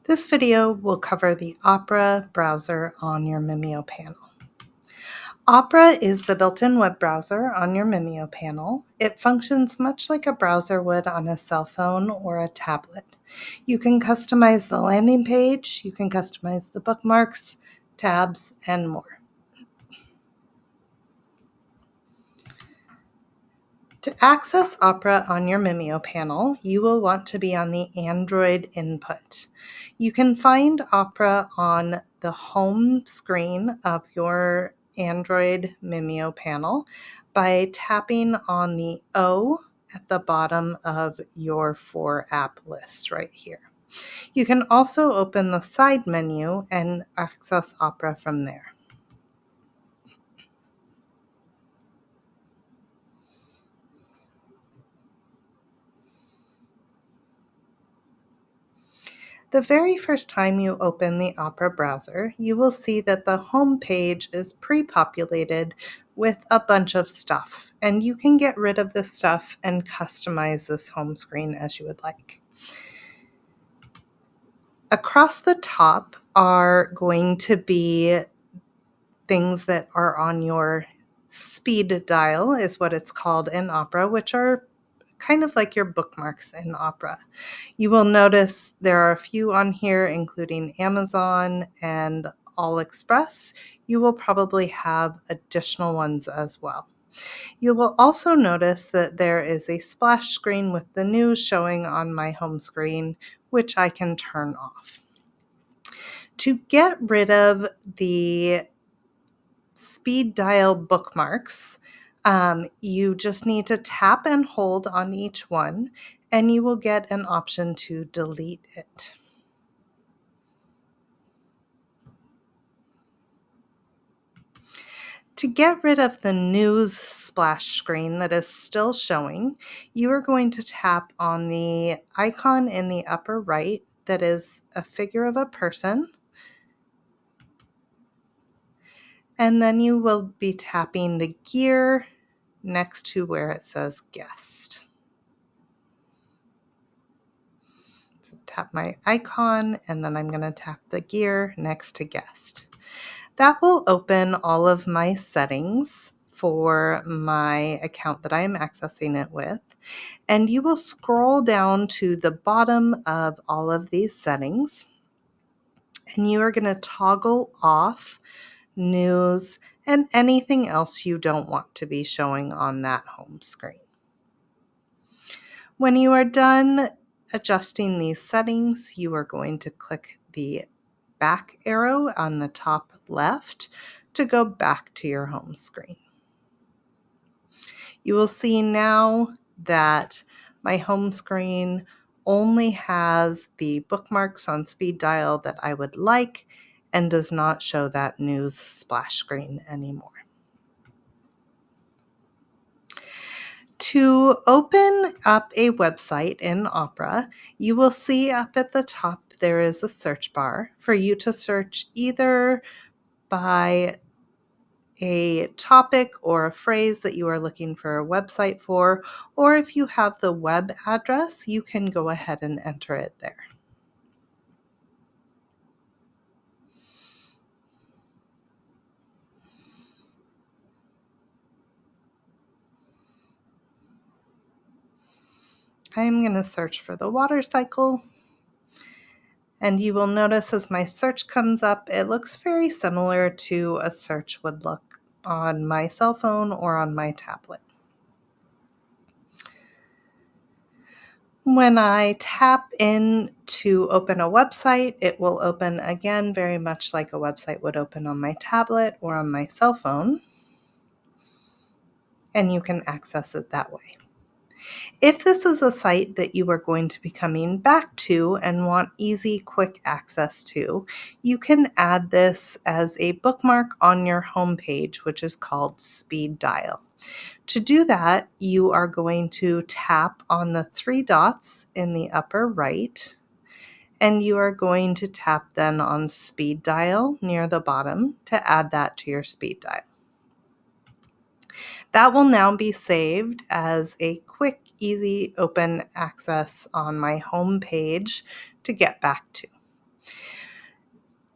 This video will cover the Opera browser on your Mimio panel. Opera is the built-in web browser on your Mimio panel. It functions much like a browser would on a cell phone or a tablet. You can customize the landing page, you can customize the bookmarks, tabs, and more. To access Opera on your Mimio panel, you will want to be on the Android input. You can find Opera on the home screen of your Android Mimio panel by tapping on the O at the bottom of your 4-app list right here. You can also open the side menu and access Opera from there. The very first time you open the Opera browser, you will see that the home page is pre-populated with a bunch of stuff, and you can get rid of this stuff and customize this home screen as you would like. Across the top are going to be things that are on your speed dial, is what it's called in Opera, which are kind of like your bookmarks in Opera. You will notice there are a few on here, including Amazon and AliExpress. You will probably have additional ones as well. You will also notice that there is a splash screen with the news showing on my home screen, which I can turn off. To get rid of the speed dial bookmarks, you just need to tap and hold on each one, and you will get an option to delete it. To get rid of the news splash screen that is still showing, you are going to tap on the icon in the upper right that is a figure of a person, and then you will be tapping the gear next to where it says guest. So tap my icon, and then I'm going to tap the gear next to guest. That will open all of my settings for my account that I'm accessing it with. And you will scroll down to the bottom of all of these settings, and you are going to toggle off news and anything else you don't want to be showing on that home screen. When you are done adjusting these settings, you are going to click the back arrow on the top left to go back to your home screen. You will see now that my home screen only has the bookmarks on speed dial that I would like and does not show that news splash screen anymore. To open up a website in Opera, you will see up at the top there is a search bar for you to search either by a topic or a phrase that you are looking for a website for, or if you have the web address, you can go ahead and enter it there. I'm going to search for the water cycle, and you will notice as my search comes up, it looks very similar to a search would look on my cell phone or on my tablet. When I tap in to open a website, it will open again very much like a website would open on my tablet or on my cell phone, and you can access it that way. If this is a site that you are going to be coming back to and want easy, quick access to, you can add this as a bookmark on your homepage, which is called Speed Dial. To do that, you are going to tap on the 3 dots in the upper right, and you are going to tap then on Speed Dial near the bottom to add that to your speed dial. That will now be saved as a quick, easy open access on my home page to get back to.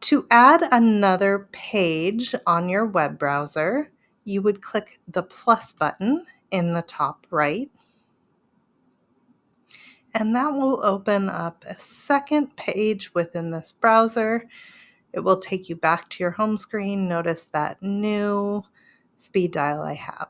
To add another page on your web browser, you would click the plus button in the top right, and that will open up a second page within this browser. It will take you back to your home screen. Notice that new speed dial I have.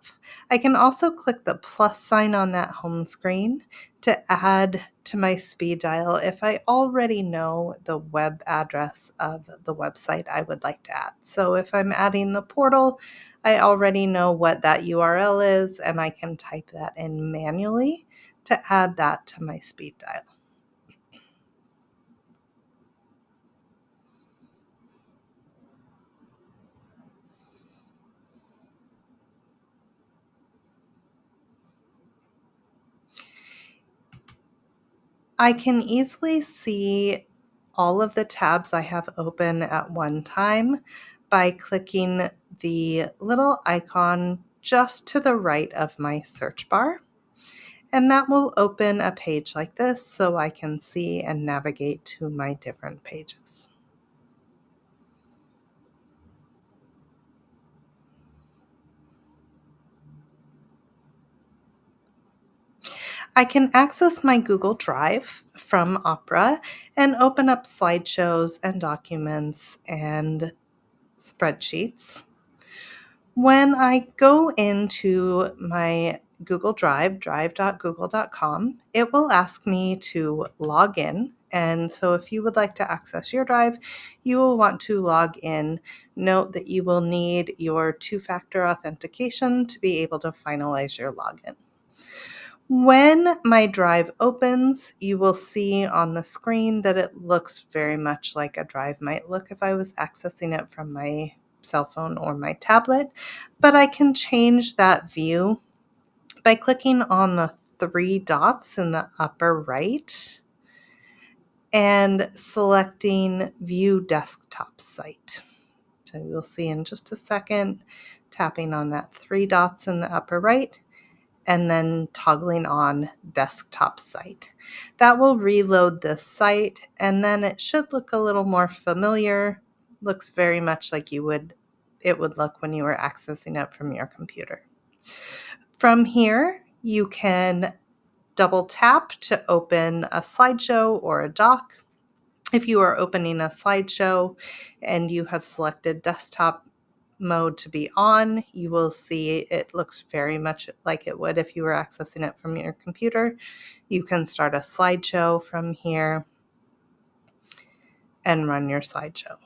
I can also click the plus sign on that home screen to add to my speed dial if I already know the web address of the website I would like to add. So if I'm adding the portal, I already know what that URL is, and I can type that in manually to add that to my speed dial. I can easily see all of the tabs I have open at one time by clicking the little icon just to the right of my search bar. And that will open a page like this so I can see and navigate to my different pages. I can access my Google Drive from Opera and open up slideshows and documents and spreadsheets. When I go into my Google Drive, drive.google.com, it will ask me to log in. And so if you would like to access your drive, you will want to log in. Note that you will need your two-factor authentication to be able to finalize your login. When my drive opens, you will see on the screen that it looks very much like a drive might look if I was accessing it from my cell phone or my tablet, but I can change that view by clicking on the three dots in the upper right and selecting View Desktop Site. So you'll see in just a second, tapping on that three dots in the upper right, and then toggling on desktop site. That will reload this site, and then it should look a little more familiar. Looks very much like it would look when you were accessing it from your computer. From here, you can double tap to open a slideshow or a doc. If you are opening a slideshow and you have selected desktop mode to be on, you will see it looks very much like it would if you were accessing it from your computer. You can start a slideshow from here and run your slideshow.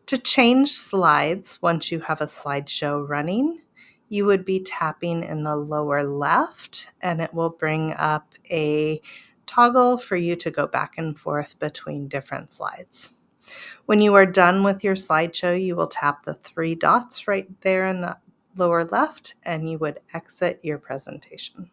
To change slides once you have a slideshow running, you would be tapping in the lower left, and it will bring up a toggle for you to go back and forth between different slides. When you are done with your slideshow, you will tap the three dots right there in the lower left, and you would exit your presentation.